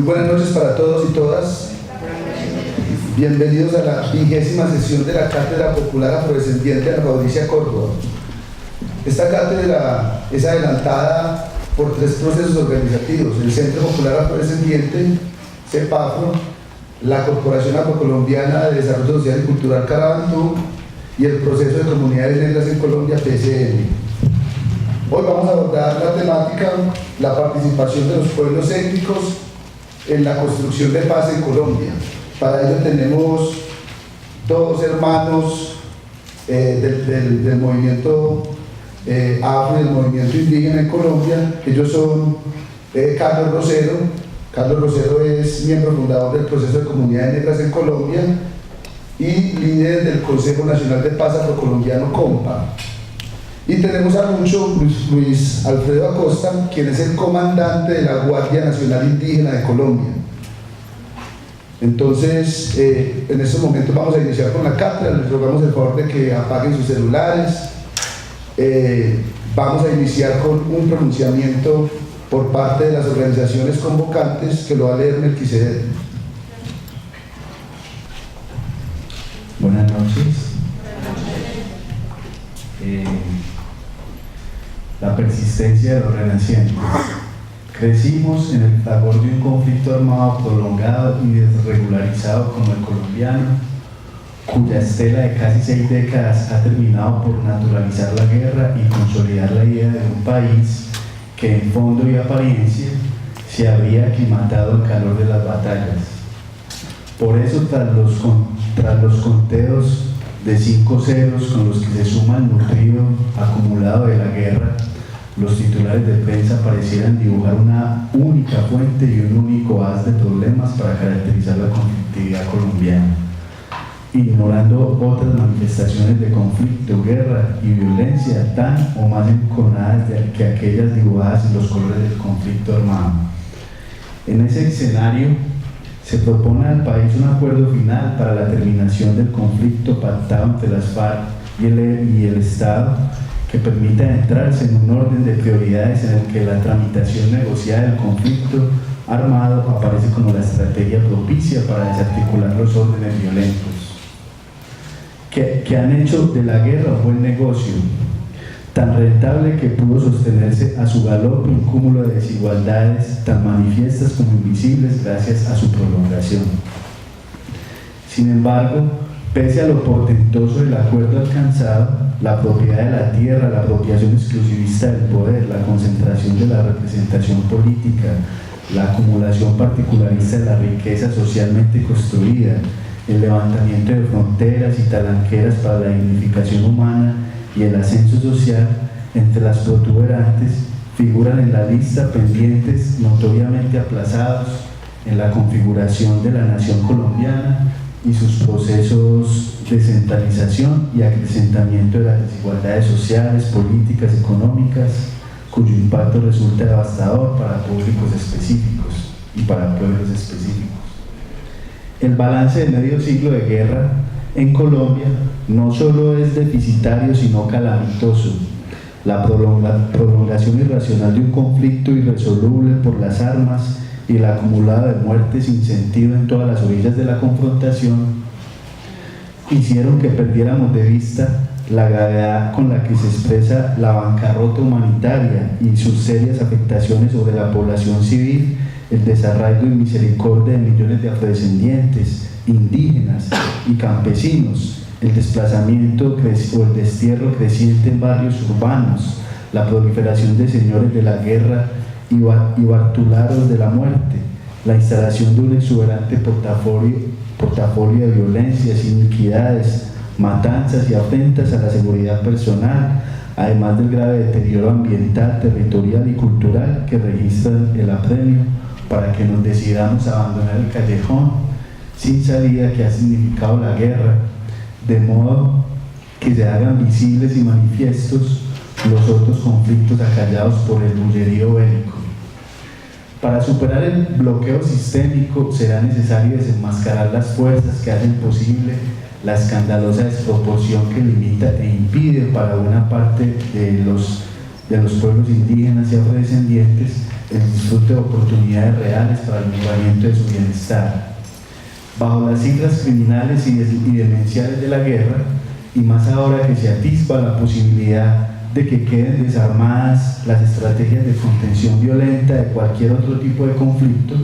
Muy buenas noches para todos y todas. Bienvenidos a la 20ª sesión de la Cátedra Popular Afrodescendiente Ana Fabricia Córdoba. Esta cátedra es adelantada por 3 procesos organizativos: el Centro Popular Afrodescendiente, CEPAFRO, la Corporación Afrocolombiana de Desarrollo Social y Cultural Carabantú y el Proceso de Comunidades Negras en Colombia, PCN. Hoy vamos a abordar la temática: la participación de los pueblos étnicos en la construcción de paz en Colombia. Para ello tenemos 2 hermanos del movimiento afro y del movimiento indígena en Colombia. Ellos son Carlos Rosero. Carlos Rosero es miembro fundador del Proceso de Comunidades Negras en Colombia y líder del Consejo Nacional de Paz Afrocolombiano COMPA. Y tenemos a Luis Alfredo Acosta, quien es el comandante de la Guardia Nacional Indígena de Colombia. Entonces, en estos momentos vamos a iniciar con la cátedra. Les rogamos el favor de que apaguen sus celulares. Vamos a iniciar con un pronunciamiento por parte de las organizaciones convocantes, que lo va a leer Melquisedec. Buenas noches. La persistencia de los renacientes. Crecimos en el fragor de un conflicto armado prolongado y desregularizado como el colombiano, cuya estela de casi 6 décadas ha terminado por naturalizar la guerra y consolidar la idea de un país que en fondo y apariencia se habría aclimatado al calor de las batallas. Por eso, tras los conteos de 5 ceros con los que se suma el nutrido acumulado de la guerra, los titulares de prensa parecieran dibujar una única fuente y un único haz de problemas para caracterizar la conflictividad colombiana, ignorando otras manifestaciones de conflicto, guerra y violencia tan o más enconadas que aquellas dibujadas en los colores del conflicto armado. En ese escenario se propone al país un acuerdo final para la terminación del conflicto pactado entre las FARC y el Estado, que permita entrarse en un orden de prioridades en el que la tramitación negociada del conflicto armado aparece como la estrategia propicia para desarticular los órdenes violentos, que han hecho de la guerra un buen negocio, tan rentable que pudo sostenerse a su galope un cúmulo de desigualdades tan manifiestas como invisibles gracias a su prolongación. Sin embargo, pese a lo portentoso del acuerdo alcanzado, la propiedad de la tierra, la apropiación exclusivista del poder, la concentración de la representación política, la acumulación particularista de la riqueza socialmente construida, el levantamiento de fronteras y talanqueras para la dignificación humana y el ascenso social entre las protuberantes, figuran en la lista pendientes notoriamente aplazados en la configuración de la nación colombiana y sus procesos de centralización y acrecentamiento de las desigualdades sociales, políticas, económicas, cuyo impacto resulta devastador para públicos específicos y para pueblos específicos. El balance de medio siglo de guerra en Colombia no solo es deficitario, sino calamitoso. La prolongación irracional de un conflicto irresoluble por las armas y el acumulado de muertes sin sentido en todas las orillas de la confrontación hicieron que perdiéramos de vista la gravedad con la que se expresa la bancarrota humanitaria y sus serias afectaciones sobre la población civil, el desarraigo y misericordia de millones de afrodescendientes, indígenas y campesinos, el desplazamiento o el destierro creciente en barrios urbanos, la proliferación de señores de la guerra y bartularos de la muerte, la instalación de un exuberante portafolio de violencias, iniquidades, matanzas y afrentas a la seguridad personal, además del grave deterioro ambiental, territorial y cultural que registran el apremio para que nos decidamos a abandonar el callejón sin salida que ha significado la guerra, de modo que se hagan visibles y manifiestos los otros conflictos acallados por el bullerío bélico. Para superar el bloqueo sistémico será necesario desenmascarar las fuerzas que hacen posible la escandalosa desproporción que limita e impide para buena parte de los pueblos indígenas y afrodescendientes el disfrute de oportunidades reales para el mejoramiento de su bienestar. Bajo las cifras criminales y demenciales de la guerra, y más ahora que se atisba la posibilidad de que queden desarmadas las estrategias de contención violenta de cualquier otro tipo de conflicto,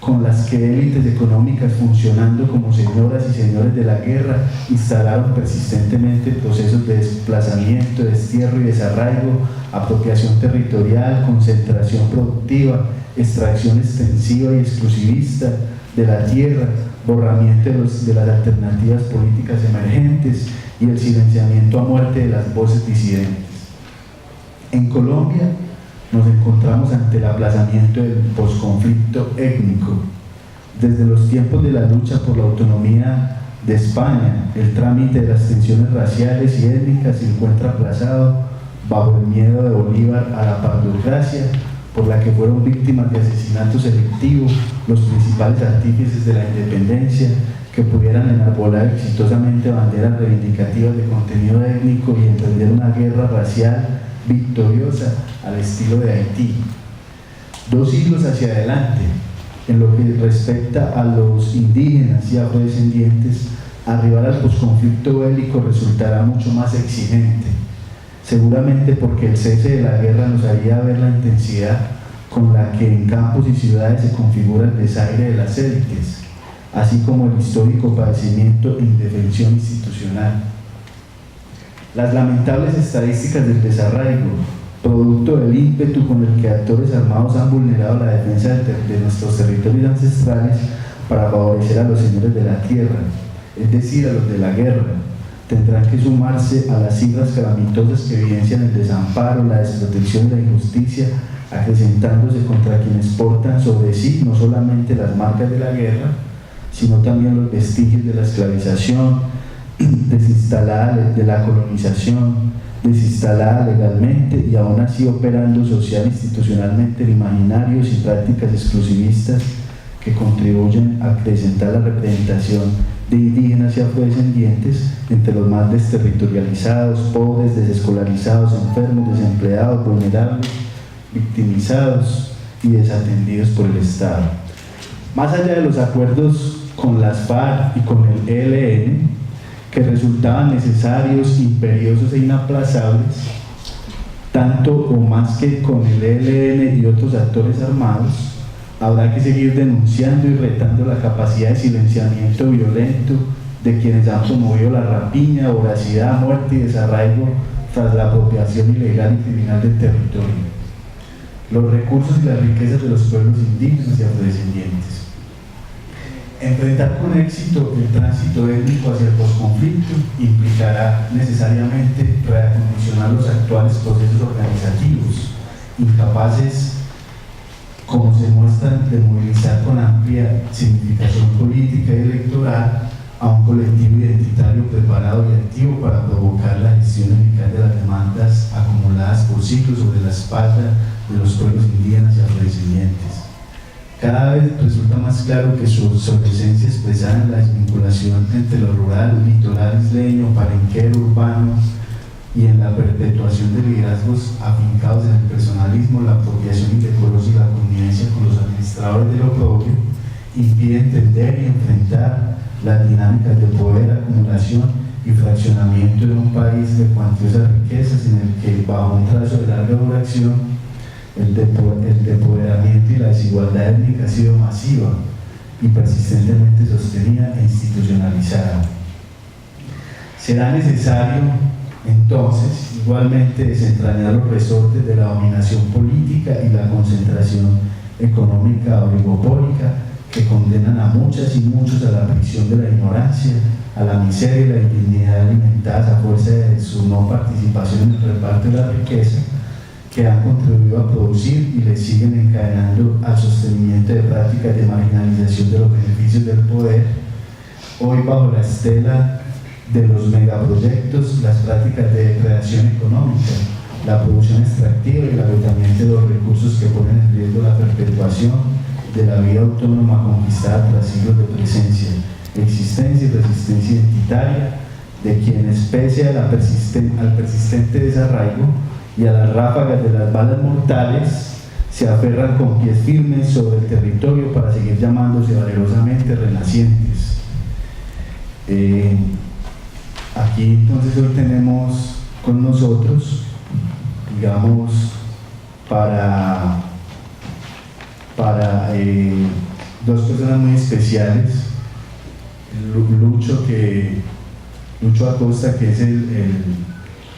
con las que élites económicas funcionando como señoras y señores de la guerra instalaron persistentemente procesos de desplazamiento, destierro y desarraigo, apropiación territorial, concentración productiva, extracción extensiva y exclusivista de la tierra, borramiento de las alternativas políticas emergentes y el silenciamiento a muerte de las voces disidentes. En Colombia nos encontramos ante el aplazamiento del posconflicto étnico. Desde los tiempos de la lucha por la autonomía de España, el trámite de las tensiones raciales y étnicas se encuentra aplazado bajo el miedo de Bolívar a la pardocracia, por la que fueron víctimas de asesinato selectivo los principales artífices de la independencia, que pudieran enarbolar exitosamente banderas reivindicativas de contenido étnico y emprender una guerra racial victoriosa al estilo de Haití. 2 siglos hacia adelante, en lo que respecta a los indígenas y afrodescendientes, arribar al posconflicto bélico resultará mucho más exigente, seguramente porque el cese de la guerra nos haría ver la intensidad con la que en campos y ciudades se configura el desaire de las élites, así como el histórico padecimiento e indefensión institucional. Las lamentables estadísticas del desarraigo, producto del ímpetu con el que actores armados han vulnerado la defensa de nuestros territorios ancestrales para favorecer a los señores de la tierra, es decir, a los de la guerra, tendrán que sumarse a las cifras calamitosas que evidencian el desamparo, la desprotección y la injusticia, acrecentándose contra quienes portan sobre sí no solamente las marcas de la guerra, sino también los vestigios de la esclavización, desinstalada de la colonización, desinstalada legalmente y aún así operando social e institucionalmente en imaginarios y prácticas exclusivistas que contribuyen a acrecentar la representación de indígenas y afrodescendientes entre los más desterritorializados, pobres, desescolarizados, enfermos, desempleados, vulnerables, victimizados y desatendidos por el Estado. Más allá de los acuerdos con las FARC y con el ELN, que resultaban necesarios, imperiosos e inaplazables, tanto o más que con el ELN y otros actores armados, habrá que seguir denunciando y retando la capacidad de silenciamiento violento de quienes han promovido la rapiña, voracidad, muerte y desarraigo tras la apropiación ilegal y criminal del territorio, los recursos y las riquezas de los pueblos indígenas y afrodescendientes. Enfrentar con éxito el tránsito étnico hacia el posconflicto implicará necesariamente reacondicionar los actuales procesos organizativos, incapaces, como se muestran, de movilizar con amplia significación política y electoral a un colectivo identitario preparado y activo para provocar la gestión eficaz de las demandas acumuladas por siglos sobre la espalda de los pueblos indígenas y afrodescendientes. Cada vez resulta más claro que su obsolescencia expresada en la desvinculación entre lo rural, litoral isleño, palenquero, urbano y en la perpetuación de liderazgos afincados en el personalismo, la apropiación indecorosa y la connivencia con los administradores de lo propio, impide entender y enfrentar las dinámicas de poder, acumulación y fraccionamiento de un país de cuantiosas riquezas en el que, bajo un trazo de larga duración, el depoderamiento y la desigualdad étnica ha sido masiva y persistentemente sostenida e institucionalizada. Será necesario entonces igualmente desentrañar los resortes de la dominación política y la concentración económica oligopólica que condenan a muchas y muchos a la prisión de la ignorancia, a la miseria y la indignidad alimentadas a fuerza de su no participación en el reparto de la riqueza, que han contribuido a producir y le siguen encadenando al sostenimiento de prácticas de marginalización de los beneficios del poder. Hoy, bajo la estela de los megaproyectos, las prácticas de depredación económica, la producción extractiva y el agotamiento de los recursos que ponen en riesgo la perpetuación de la vida autónoma conquistada tras siglos de presencia, existencia y resistencia identitaria de quienes, pese a al persistente desarraigo y a las ráfagas de las balas mortales, se aferran con pies firmes sobre el territorio para seguir llamándose valerosamente renacientes. Aquí entonces hoy tenemos con nosotros, digamos, para dos personas muy especiales. Lucho Acosta, que es el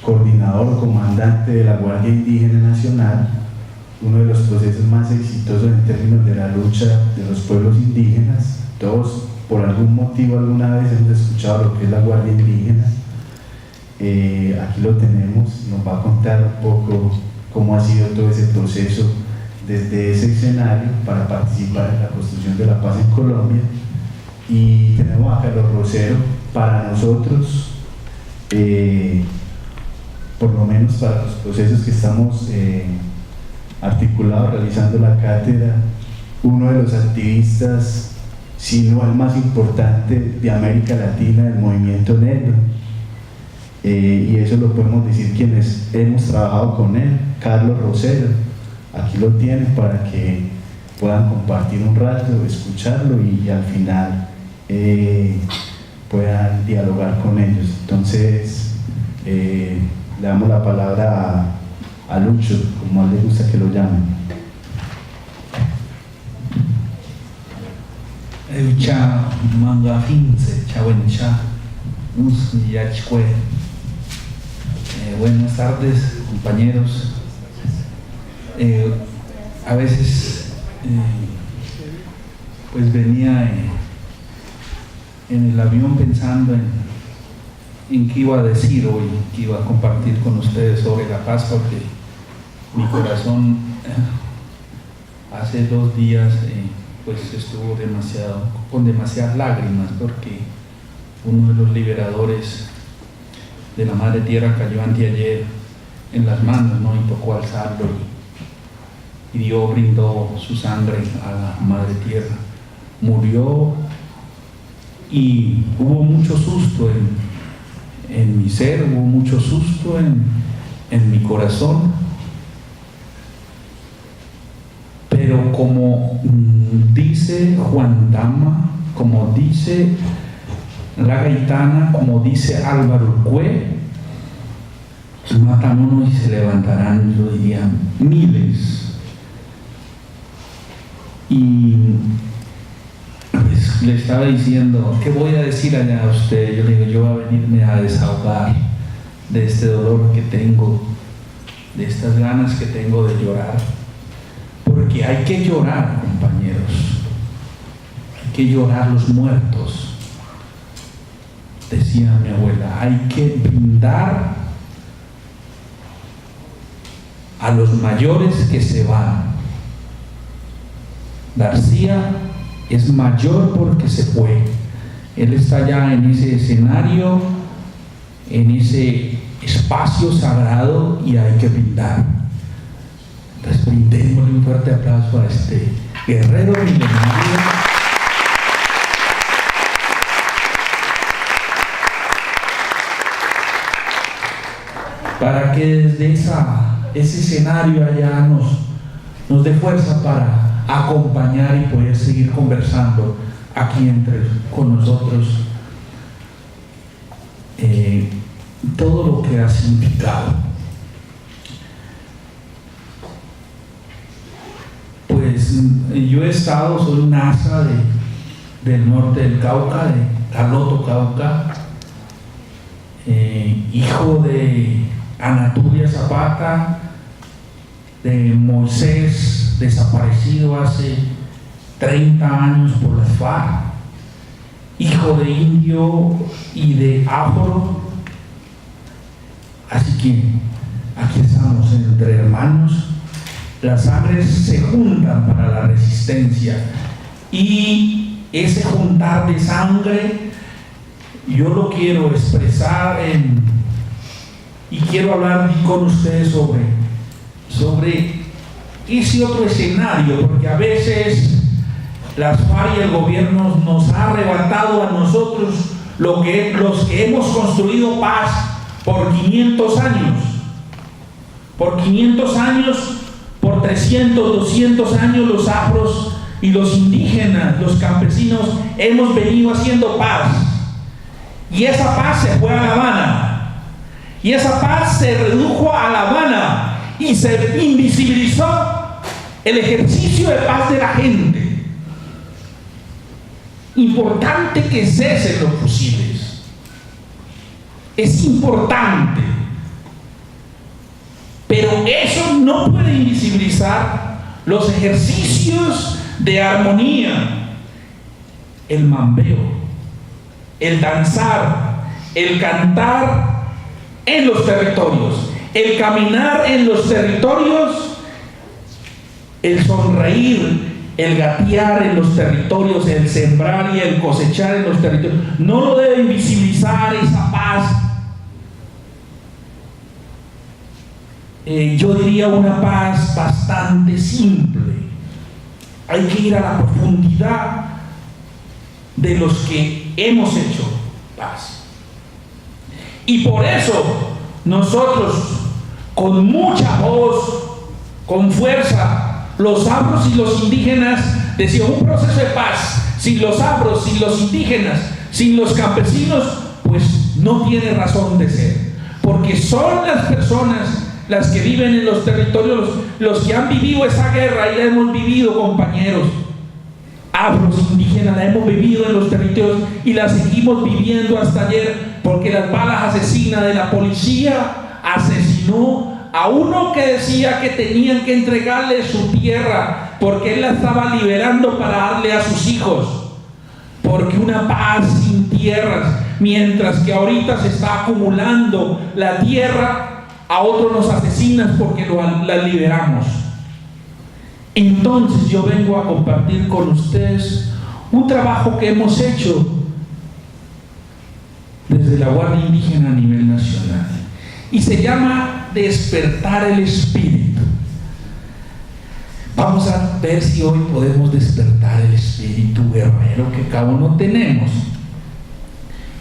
coordinador, comandante de la Guardia Indígena Nacional, uno de los procesos más exitosos en términos de la lucha de los pueblos indígenas. Todos, por algún motivo, alguna vez hemos escuchado lo que es la Guardia Indígena. Aquí lo tenemos, nos va a contar un poco cómo ha sido todo ese proceso desde ese escenario para participar en la construcción de la paz en Colombia. Y tenemos a Carlos Rosero, para nosotros, por lo menos para los procesos que estamos articulados realizando la cátedra, uno de los activistas, si no el más importante de América Latina del movimiento negro, y eso lo podemos decir quienes hemos trabajado con él. Carlos Rosero, aquí lo tienen para que puedan compartir un rato, escucharlo y al final puedan dialogar con ellos. Entonces le damos la palabra a Lucho, como a él le gusta que lo llamen. Eucha manga fince, chawencha, yachque. Buenas tardes, compañeros. A veces pues venía en el avión pensando en qué iba a decir hoy, qué iba a compartir con ustedes sobre la paz, porque mi corazón hace 2 días pues estuvo con demasiadas lágrimas, porque uno de los liberadores de la Madre Tierra cayó anteayer en las manos, ¿no? Y tocó alzarlo y Dios brindó su sangre a la Madre Tierra. Murió y hubo mucho susto en mi ser, hubo mucho susto en mi corazón, pero como dice Juan Dama, como dice la Gaitana, como dice Álvaro Urqué, matan uno y se levantarán, yo diría, miles. Y pues le estaba diciendo, ¿qué voy a decir allá a usted? Yo le digo, yo voy a venirme a desahogar de este dolor que tengo, de estas ganas que tengo de llorar, porque hay que llorar, compañeros, hay que llorar los muertos. Decía mi abuela, hay que brindar a los mayores que se van. García es mayor porque se fue. Él está ya en ese escenario, en ese espacio sagrado, y hay que brindar. Entonces brindémosle un fuerte aplauso a este guerrero milenario. Para que desde ese escenario allá nos dé fuerza para acompañar y poder seguir conversando aquí con nosotros todo lo que ha significado. Pues yo he estado, soy un asa del norte del Cauca, de Caloto, Cauca, hijo de Anatulia Zapata, de Moisés, desaparecido hace 30 años por las FARC, hijo de indio y de afro. Así que aquí estamos entre hermanos, las sangres se juntan para la resistencia, y ese juntar de sangre yo lo quiero expresar y quiero hablar con ustedes sobre ese otro escenario, porque a veces las FARC y el gobierno nos ha arrebatado a nosotros los que hemos construido paz por 500 años, por 300, 200 años los afros y los indígenas, los campesinos, hemos venido haciendo paz. Y esa paz se fue a La Habana. Y esa paz se redujo a La Habana y se invisibilizó el ejercicio de paz de la gente. Importante que cesen los fusiles. Es importante. Pero eso no puede invisibilizar los ejercicios de armonía, el mambeo, el danzar, el cantar en los territorios, el caminar en los territorios, el sonreír, el gatear en los territorios, el sembrar y el cosechar en los territorios. No lo debe invisibilizar esa paz. Yo diría una paz bastante simple. Hay que ir a la profundidad de los que hemos hecho paz. Y por eso nosotros, con mucha voz, con fuerza, los afros y los indígenas, decían un proceso de paz. Sin los afros, sin los indígenas, sin los campesinos, pues no tiene razón de ser. Porque son las personas las que viven en los territorios, los que han vivido esa guerra y la hemos vivido, compañeros. Afros, indígenas, la hemos vivido en los territorios y la seguimos viviendo hasta ayer, porque las balas asesinas de la policía asesinó a uno que decía que tenían que entregarle su tierra porque él la estaba liberando para darle a sus hijos. Porque una paz sin tierras, mientras que ahorita se está acumulando la tierra, a otros nos asesinan porque la liberamos. Entonces yo vengo a compartir con ustedes un trabajo que hemos hecho desde la Guardia Indígena a nivel nacional y se llama despertar el espíritu. Vamos a ver si hoy podemos despertar el espíritu guerrero que cada uno tenemos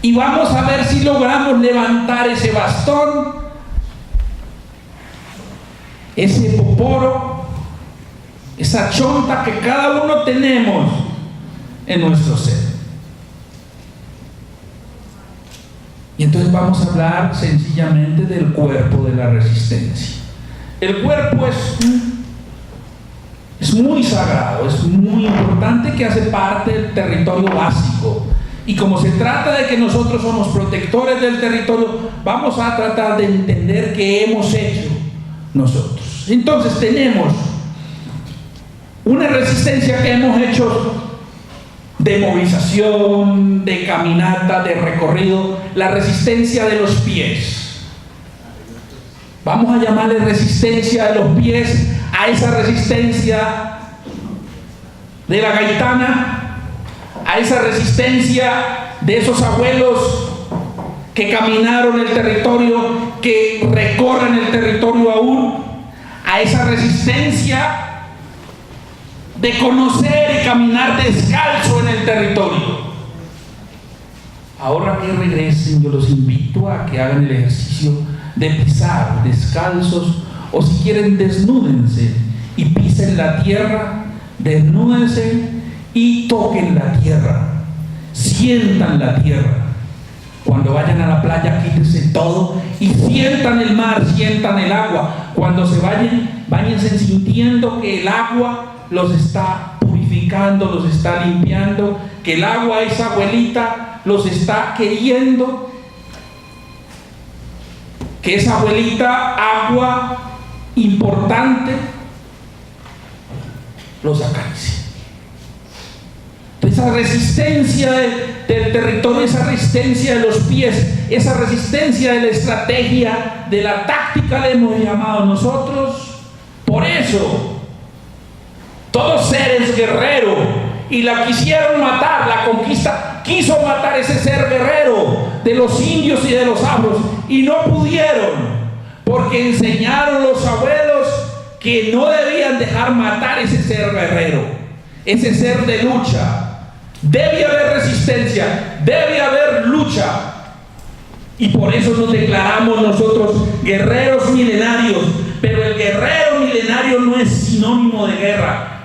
y vamos a ver si logramos levantar ese bastón, ese poporo, esa chonta que cada uno tenemos en nuestro ser. Y entonces vamos a hablar sencillamente del cuerpo de la resistencia. El cuerpo es muy sagrado, es muy importante, que hace parte del territorio básico. Y como se trata de que nosotros somos protectores del territorio, vamos a tratar de entender qué hemos hecho nosotros. Entonces tenemos una resistencia que hemos hecho de movilización, de caminata, de recorrido, la resistencia de los pies. Vamos a llamarle resistencia de los pies a esa resistencia de la gaitana, a esa resistencia de esos abuelos que caminaron el territorio, que recorren el territorio aún, a esa resistencia de conocer y caminar descalzo en el territorio. Ahora que regresen, yo los invito a que hagan el ejercicio de pisar descalzos, o si quieren desnúdense y pisen la tierra, desnúdense y toquen la tierra, sientan la tierra. Cuando vayan a la playa, quítense todo y sientan el mar, sientan el agua. Cuando se vayan, váyanse sintiendo que el agua los está purificando, los está limpiando, que el agua, esa abuelita, los está queriendo, que esa abuelita, agua importante, los acaricia. Esa resistencia del territorio, esa resistencia de los pies, esa resistencia de la estrategia, de la táctica, le hemos llamado nosotros. Por eso, todos seres guerreros, y la quisieron matar, la conquista quiso matar ese ser guerrero de los indios y de los afros, y no pudieron, porque enseñaron los abuelos que no debían dejar matar ese ser guerrero, ese ser de lucha. Debe haber resistencia, debe haber lucha. Y por eso nos declaramos nosotros guerreros milenarios. Pero el guerrero milenario no es sino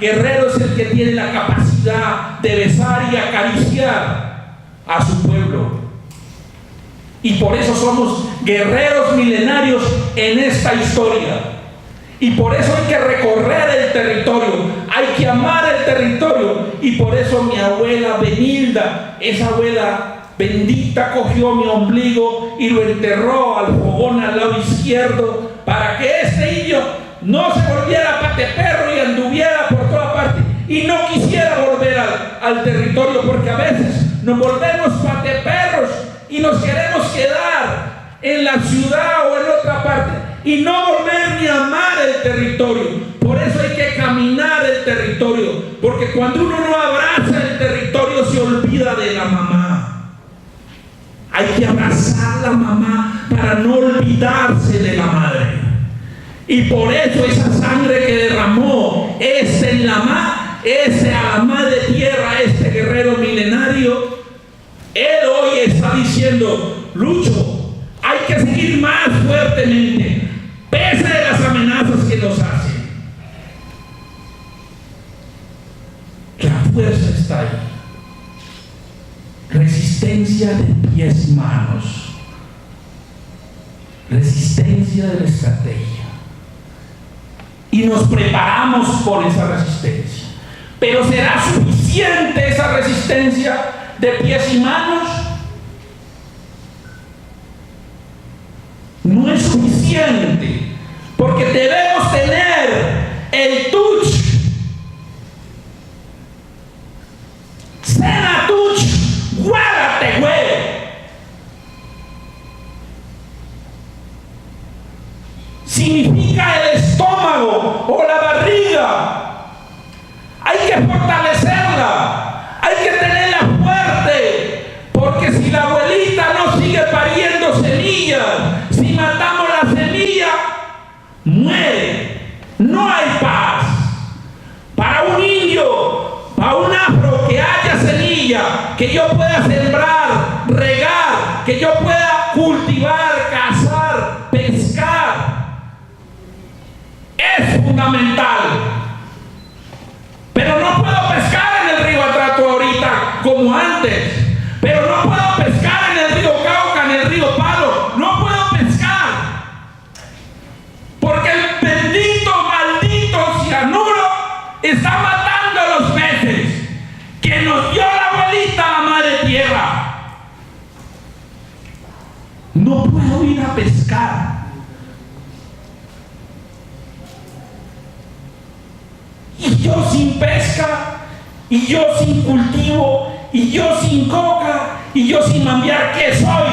Guerrero es el que tiene la capacidad de besar y acariciar a su pueblo. Y por eso somos guerreros milenarios en esta historia. Y por eso hay que recorrer el territorio, hay que amar el territorio. Y por eso mi abuela Benilda, esa abuela bendita, cogió mi ombligo y lo enterró al fogón al lado izquierdo, para que este indio no se volviera pateperro y anduviera por toda parte y no quisiera volver al territorio, porque a veces nos volvemos pateperros y nos queremos quedar en la ciudad o en otra parte y no volver ni a amar el territorio. Por eso hay que caminar el territorio, porque cuando uno no abraza el territorio se olvida de la mamá. Hay que abrazar a la mamá para no olvidarse de la madre. Y por eso esa sangre que derramó ese Lamá, ese Amá de tierra, este guerrero milenario, él hoy está diciendo: Lucho, hay que seguir más fuertemente, pese de las amenazas que nos hacen. La fuerza está ahí. Resistencia de pies y manos, resistencia de la estrategia. Y nos preparamos por esa resistencia. Pero ¿será suficiente esa resistencia de pies y manos? No es suficiente, porque debemos tener el touch. Sena touch, guárdate, güey. Significa el estómago o la barriga. Hay que fortalecerla, hay que tenerla fuerte, porque si la abuelita no sigue pariendo semillas, si matamos la semilla, muere. No hay paz. Para un indio, para un afro, que haya semilla, que yo pueda sembrar, regar, que yo pueda cultivar, cazar, pescar, es fundamental. Pero no puedo pescar en el río Atrato ahorita como antes. Pero no puedo pescar en el río Cauca, en el río Palo. No puedo pescar, porque el bendito, maldito cianuro está matando a los peces que nos dio la abuelita, la madre tierra. No puedo ir a pescar. Y yo sin pesca, y yo sin cultivo, y yo sin coca, y yo sin mambiar, ¿qué soy?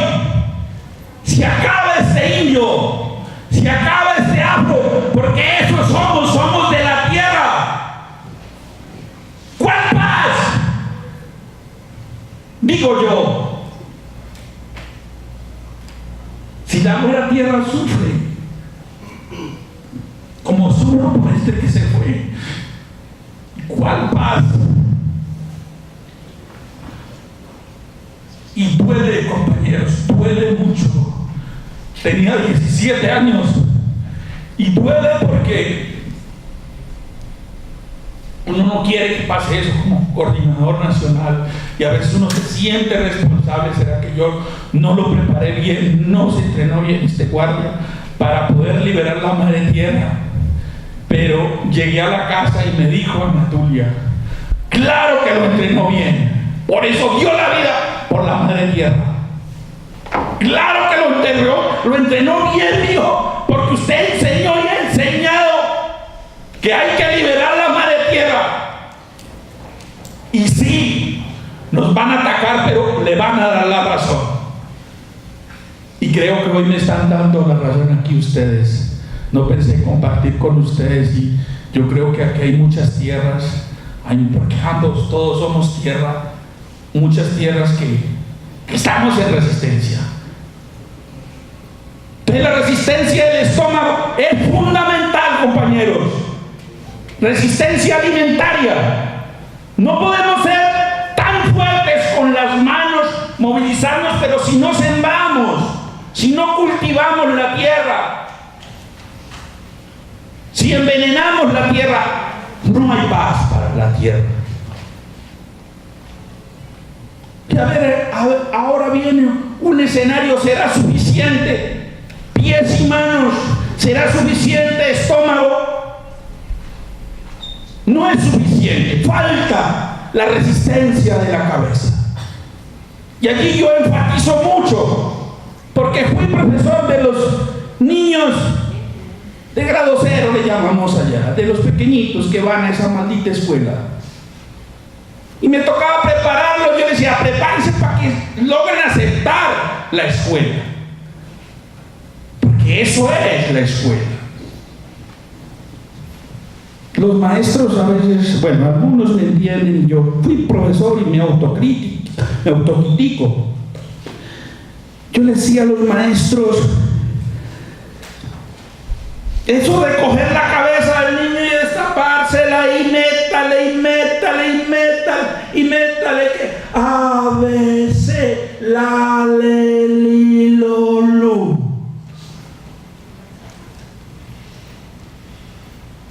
Se acaba este indio, se acaba este afro, porque eso somos de la tierra. ¿Cuál paz? Digo yo, si la buena tierra sufre, como sufro por este que se fue, ¿cuál paz? Y duele, compañeros, duele mucho. Tenía 17 años y duele porque uno no quiere que pase eso como coordinador nacional, y a veces uno se siente responsable. ¿Será que yo no lo preparé bien, no se entrenó bien este guardia para poder liberar la madre tierra? Pero llegué a la casa y me dijo Anatulia: claro que lo entrenó bien, por eso dio la vida por la madre tierra. Claro que lo entrenó bien, dijo, porque usted enseñó y ha enseñado que hay que liberar la madre tierra. Y sí, nos van a atacar, pero le van a dar la razón. Y creo que hoy me están dando la razón aquí ustedes. No pensé compartir con ustedes, y yo creo que aquí hay muchas tierras, porque ambos, todos somos tierra, muchas tierras que estamos en resistencia. Entonces la resistencia del estómago es fundamental, compañeros. Resistencia alimentaria. No podemos ser tan fuertes con las manos, movilizarnos, pero si no sembramos, si no cultivamos la tierra, si envenenamos la tierra, no hay paz para la tierra. Y a ver, ahora viene un escenario, ¿será suficiente? Pies y manos, ¿será suficiente? Estómago, no es suficiente, falta la resistencia de la cabeza. Y aquí yo enfatizo mucho, porque fui profesor de los niños de grado 0, le llamamos allá, de los pequeñitos que van a esa maldita escuela. Y me tocaba prepararlos. Yo decía, prepárense para que logren aceptar la escuela, porque eso es la escuela. Los maestros a veces, bueno, algunos me entienden, yo fui profesor y me autocritico. Yo le decía a los maestros, eso de coger la cabeza del niño y destapársela y métale, que A, B, C, la, le, li, lo, lu.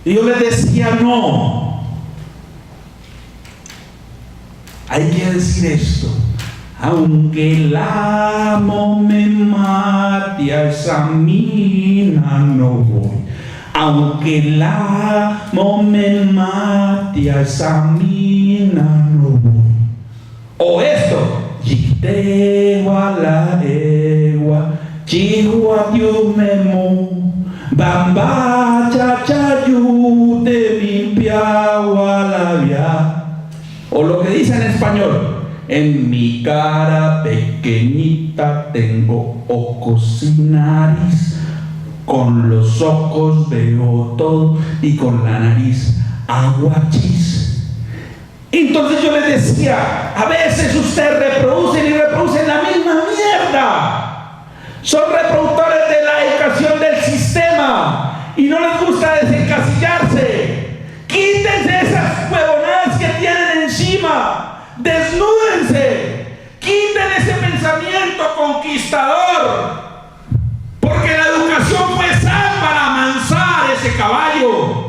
Y yo les decía, no, hay que decir esto: aunque el amo me mate, a esa mina no voy. Aunque el amo me mate, a esa mina no voy. O esto: Yitewa la ewa, Chihua Diumemu, Bamba chachayu de limpiagua la via. O lo que dice en español: en mi cara pequeñita tengo ojos y nariz, con los ojos veo todo y con la nariz aguachis. Entonces yo les decía, a veces ustedes reproducen la misma mierda. Son reproductores de la educación del sistema y no les gusta desencasillarse. Quítense esas huevonadas que tienen encima. Desnúdense. Quiten ese pensamiento conquistador. Porque la educación fue sal para amansar ese caballo.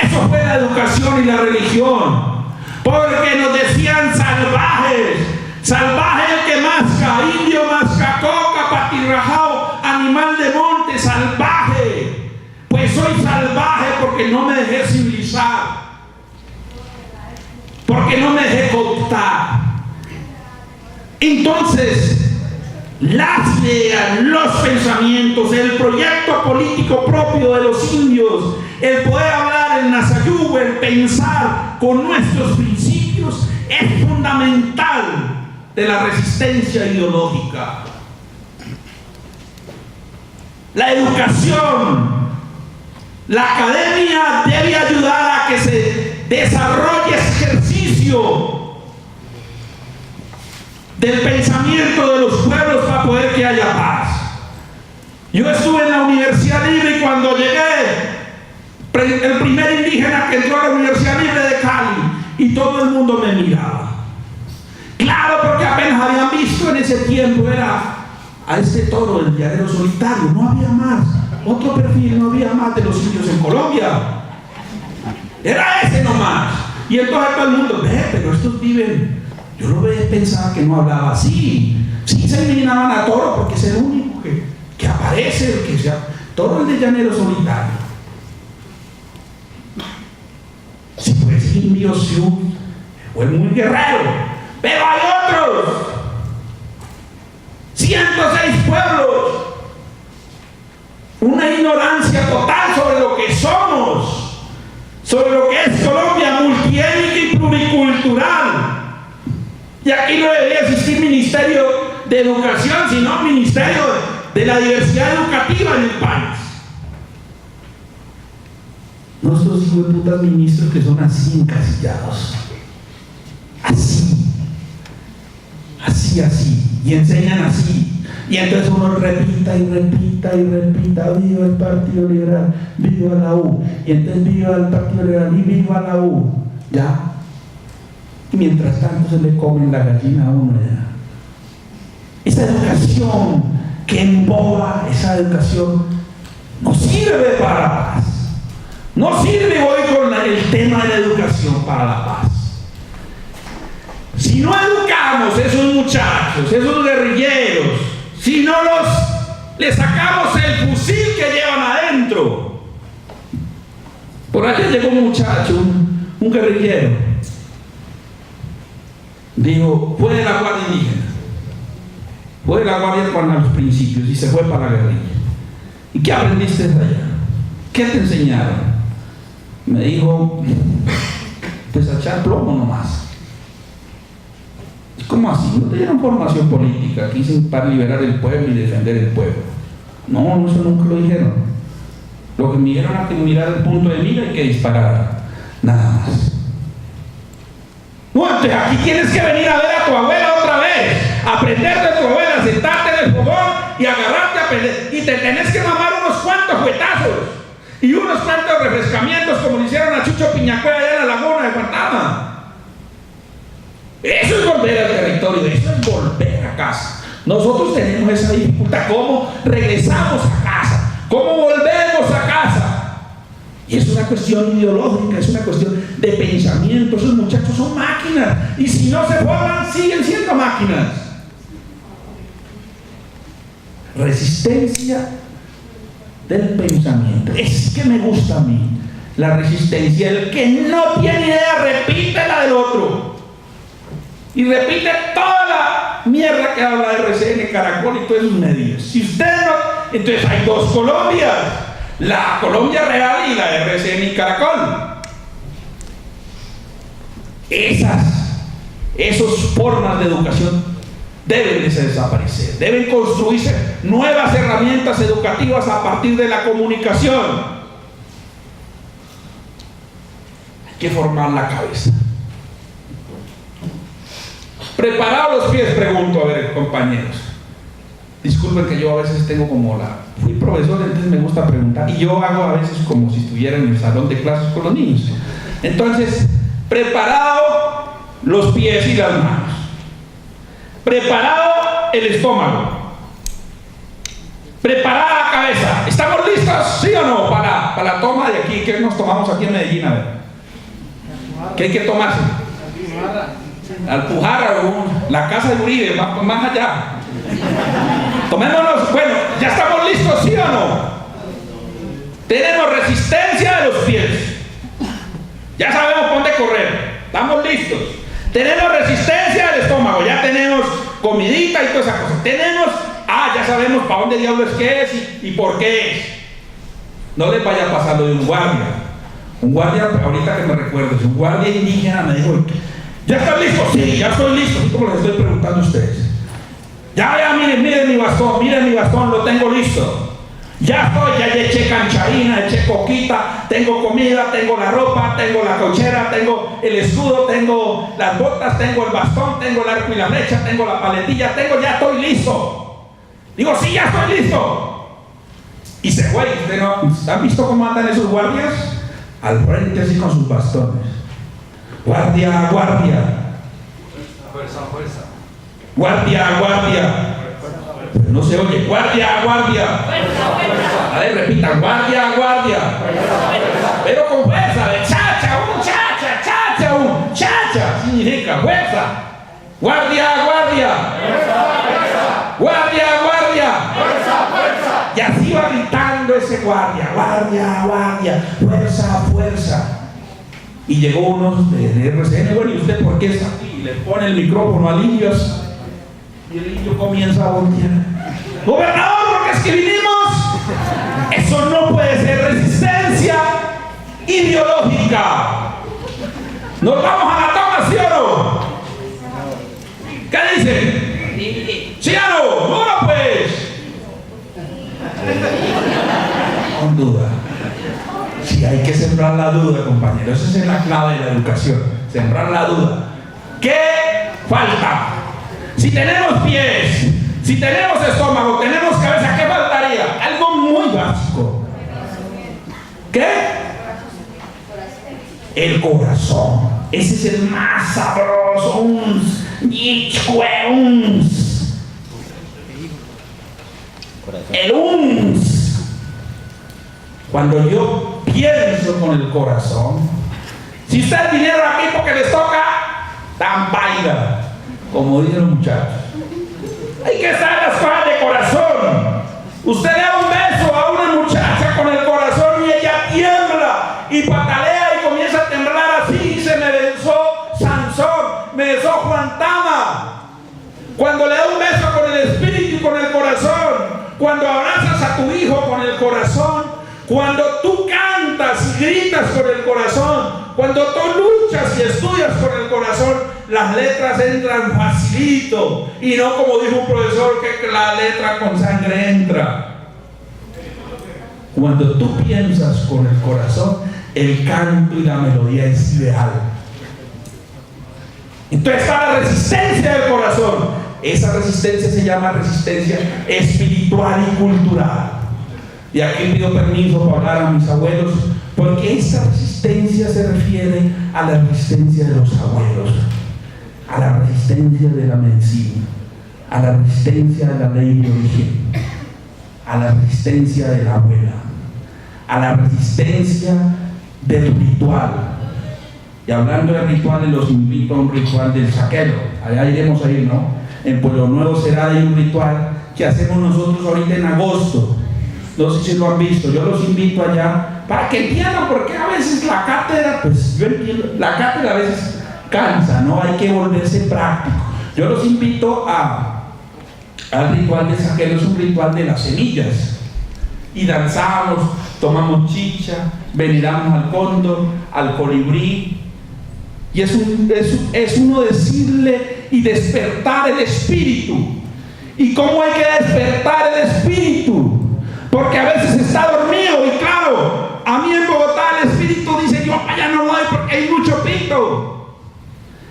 Eso fue la educación y la religión. Porque nos decían salvajes. Salvaje el que masca, indio masca coca, patirrajao, animal de monte, salvaje. Pues soy salvaje porque no me dejé civilizar. Porque no me dejé cooptar. Entonces, las ideas, los pensamientos, el proyecto político propio de los indios, el poder hablar en Nasayú, el pensar con nuestros principios, es fundamental de la resistencia ideológica. La educación, la academia debe ayudar a que se desarrolle ese ejercicio del pensamiento de los pueblos para poder que haya paz. Yo estuve en la Universidad Libre y cuando llegué, el primer indígena que entró a la Universidad Libre de Cali, y todo el mundo me miraba. Claro, porque apenas habían visto en ese tiempo, era a este toro del llanero solitario, no había más, otro perfil, no había más de los indios en Colombia. Era ese nomás. Y entonces todo el mundo, pero estos viven. Yo lo pensaba que no hablaba así. Sí se eliminaban a Toro porque es el único que aparece, el que sea Toro, el de llanero solitario. Si pues indio, Sioux, fue muy guerrero. Pero hay otros 106 pueblos, una ignorancia total sobre lo que somos, sobre lo que es Colombia, multiétnica y pluricultural. Y aquí no debería existir Ministerio de Educación, sino Ministerio de la Diversidad Educativa en el país. Nuestros hijos de putas ministros que son así encasillados, así, y enseñan así. Y entonces uno repita, viva el Partido Liberal, viva la U, y entonces viva el Partido Liberal y viva la U, ya. Y mientras tanto se le comen la gallina a uno ya. Esa educación que emboba, esa educación no sirve para paz, No sirve hoy con el tema de la educación para la paz. Si no educamos a esos muchachos, esos guerrilleros, si no les sacamos el fusil que llevan adentro. Por allá llegó un muchacho, un guerrillero. Dijo, fue de la Guardia Indígena, fue de la Guardia a los principios y se fue para la guerrilla. ¿Y qué aprendiste de allá? ¿Qué te enseñaron? Me dijo, pues a echar plomo nomás. ¿Cómo así? No te dieron formación política aquí para liberar el pueblo y defender el pueblo. No, eso nunca lo dijeron. Lo que me dijeron era que mirar el punto de mira y que disparar. Nada más. No, entonces aquí tienes que venir a ver a tu abuela otra vez, aprender de tu abuela, sentarte en el fogón y agarrarte a pelear. Y te tenés que mamar unos cuantos juetazos y unos cuantos refrescamientos como le hicieron a Chucho Piñacuera allá en la laguna de Guantánamo. Eso es volver al territorio, eso es volver a casa. Nosotros tenemos esa dificultad. ¿Cómo regresamos a casa? ¿Cómo volvemos a casa? Y es una cuestión ideológica, es una cuestión de pensamiento. Esos muchachos son máquinas y si no se forman, siguen siendo máquinas. Resistencia del pensamiento. Es que me gusta a mí la resistencia. El que no tiene idea, repite la del otro. Y repite toda la mierda que habla de RCN, Caracol y todos esos medios. Si usted no... Entonces hay dos Colombias. La Colombia real y la de RCN y Caracol. Esas formas de educación deben de desaparecer. Deben construirse nuevas herramientas educativas a partir de la comunicación. Hay que formar la cabeza. Preparados los pies, pregunto, a ver, compañeros. Disculpen que yo a veces tengo como fui profesor, entonces me gusta preguntar. Y yo hago a veces como si estuviera en el salón de clases con los niños. Entonces, preparado los pies y las manos. Preparado el estómago. Preparada la cabeza. ¿Estamos listos? ¿Sí o no? Para la toma de aquí. ¿Qué nos tomamos aquí en Medellín? A ver. ¿Qué hay que tomarse? Alpujarra, la casa de Uribe, más allá. Tomémonos, bueno, ¿ya estamos listos, sí o no? Tenemos resistencia de los pies. Ya sabemos por dónde correr. Estamos listos. Tenemos resistencia del estómago. Ya tenemos comidita y todas esas cosas. Tenemos, ya sabemos para dónde diablos que es y por qué es. No les vaya a pasar lo de un guardia. Un guardia, ahorita que me recuerdo, un guardia indígena me dijo, ¿ya están listos? Sí, ya estoy listo. Así como les estoy preguntando a ustedes. Ya, miren mi bastón, lo tengo listo. Ya estoy, ya eché canchaína, eché coquita, tengo comida, tengo la ropa, tengo la cochera, tengo el escudo, tengo las botas, tengo el bastón, tengo el arco y la flecha, tengo la paletilla, ya estoy listo. Digo, sí, ya estoy listo. Y se fue. ¿Han visto cómo andan esos guardias? Al frente así con sus bastones. Guardia, guardia. Fuerza, fuerza. Guardia, guardia. Pero no se oye. Guardia, guardia. A ver, repitan. Guardia, guardia. Pero con fuerza. De chacha, chacha. Significa fuerza. Guardia, guardia. Guardia, guardia. Y así va gritando ese guardia. Guardia, guardia. Fuerza, fuerza. Y llegó uno de RCN, bueno, ¿y usted por qué está aquí? Le pone el micrófono al indio y el indio comienza a voltear. Gobernador, porque es que vinimos. Eso no puede ser resistencia ideológica. Nos vamos a la toma, ¿sí o no? ¿Qué dicen? ¿Sí o no? ¡Bueno, pues! Con duda. Sí, hay que sembrar la duda, compañeros. Esa es la clave de la educación. Sembrar la duda. ¿Qué falta? Si tenemos pies, si tenemos estómago, tenemos cabeza, ¿qué faltaría? Algo muy básico. ¿Qué? El corazón. Ese es el más sabroso. El uns. Cuando yo pienso con el corazón. Si ustedes vinieron aquí porque les toca, tan paida, como dicen los muchachos. Hay que estar en las cosas de corazón. Usted le da un beso a una muchacha con el corazón y ella tiembla y patalea y comienza a temblar así. Se me besó Sansón, me besó Juan Tama. Cuando le da un beso con el espíritu y con el corazón, cuando abrazas a tu hijo con el corazón, cuando tú cantas y gritas con el corazón, cuando tú luchas y estudias con el corazón, las letras entran facilito y no como dijo un profesor que la letra con sangre entra. Cuando tú piensas con el corazón, el canto y la melodía es ideal. Entonces está la resistencia del corazón. Esa resistencia se llama resistencia espiritual y cultural. Y aquí pido permiso para hablar a mis abuelos, porque esta resistencia se refiere a la resistencia de los abuelos, a la resistencia de la medicina, a la resistencia de la ley de origen, a la resistencia de la abuela, a la resistencia del ritual. Y hablando de rituales, los invito a un ritual del saquero. Allá iremos a ir, ¿no? En Pueblo Nuevo será de un ritual que hacemos nosotros ahorita en agosto. No sé si lo han visto, yo los invito allá para que entiendan, porque a veces la cátedra, pues yo entiendo, la cátedra a veces cansa, ¿no? Hay que volverse práctico. Yo los invito al ritual de saquero, es un ritual de las semillas. Y danzamos, tomamos chicha, veneramos al cóndor, al colibrí. Y es uno decirle y despertar el espíritu. ¿Y cómo hay que despertar el espíritu? Porque a veces está dormido y claro, a mí en Bogotá el espíritu dice, yo allá no voy porque hay mucho pito.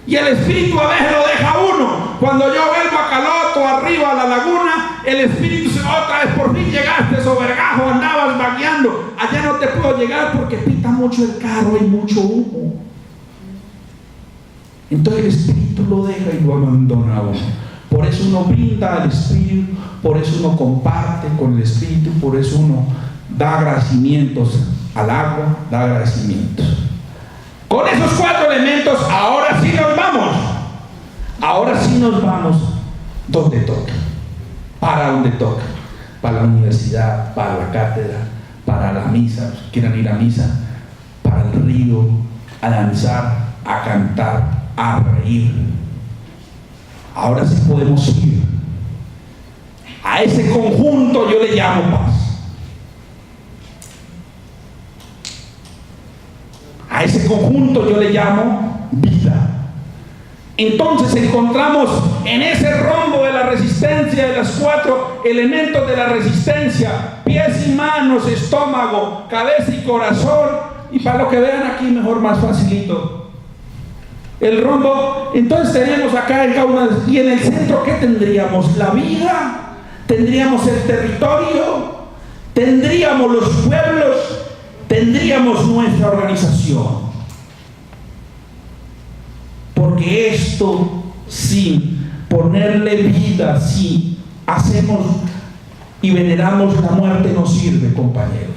Y el espíritu a veces lo deja uno. Cuando yo vuelvo a Caloto, arriba a la laguna, el espíritu se otra vez, por fin llegaste, Sobergajo, andabas vagueando. Allá no te puedo llegar porque pita mucho el carro y mucho humo. Entonces el espíritu lo deja y lo abandona a uno. Por eso uno brinda al espíritu, por eso uno comparte con el espíritu, por eso uno da agradecimientos al agua, da agradecimientos. Con esos 4 elementos, ahora sí nos vamos. Ahora sí nos vamos donde toca, para donde toca, para la universidad, para la cátedra, para la misa, los que quieran ir a misa, para el río, a danzar, a cantar, a reír. Ahora sí podemos ir. A ese conjunto yo le llamo paz. A ese conjunto yo le llamo vida. Entonces encontramos en ese rombo de la resistencia, de los 4 elementos de la resistencia: pies y manos, estómago, cabeza y corazón. Y para lo que vean aquí mejor, más facilito, el rombo. Entonces tenemos acá el caudal, y en el centro ¿qué tendríamos? La vida, tendríamos el territorio, tendríamos los pueblos, tendríamos nuestra organización. Porque esto, sin ponerle vida, si hacemos y veneramos la muerte, no sirve, compañeros.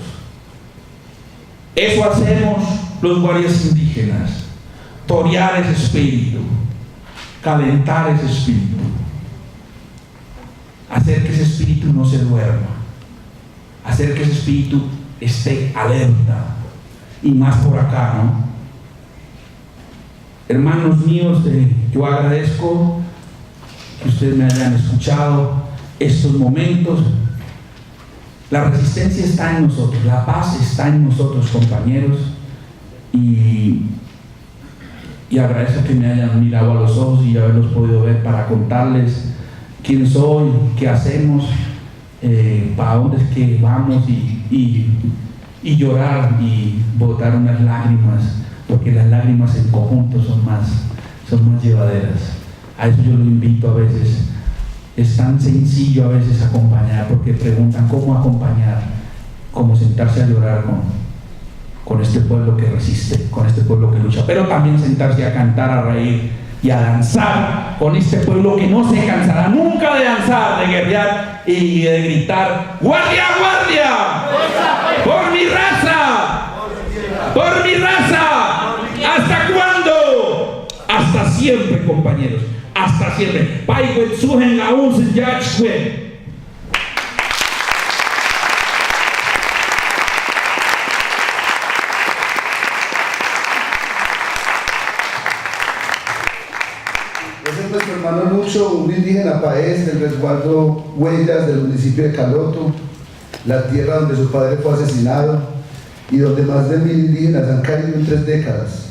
Eso hacemos los guardias indígenas: torear ese espíritu, calentar ese espíritu, hacer que ese espíritu no se duerma, hacer que ese espíritu esté alerta. Y más por acá, ¿no? Hermanos míos, yo agradezco que ustedes me hayan escuchado estos momentos. La resistencia está en nosotros, la paz está en nosotros, compañeros, y agradezco que me hayan mirado a los ojos y haberlos podido ver para contarles quién soy, qué hacemos, para dónde es que vamos, y llorar y botar unas lágrimas, porque las lágrimas en conjunto son más llevaderas. A eso yo lo invito a veces. Es tan sencillo a veces acompañar, porque preguntan cómo acompañar, como sentarse a llorar con este pueblo que resiste, con este pueblo que lucha, pero también sentarse a cantar, a reír y a danzar con este pueblo que no se cansará nunca de danzar, de guerrear y de gritar: ¡guardia, guardia! ¡Por mi raza! por mi raza. ¿Hasta cuándo? Hasta siempre, compañeros. Hasta siempre. Paiwet sugen a un yachwe. Ese es nuestro hermano Lucho, un indígena paez del resguardo Huellas del municipio de Caloto, la tierra donde su padre fue asesinado y donde más de 1000 indígenas han caído en 3 décadas.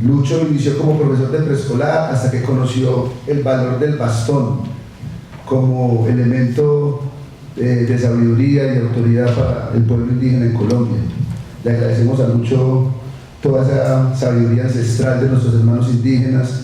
Lucho inició como profesor de preescolar hasta que conoció el valor del bastón como elemento de sabiduría y autoridad para el pueblo indígena en Colombia. Le agradecemos a Lucho toda esa sabiduría ancestral de nuestros hermanos indígenas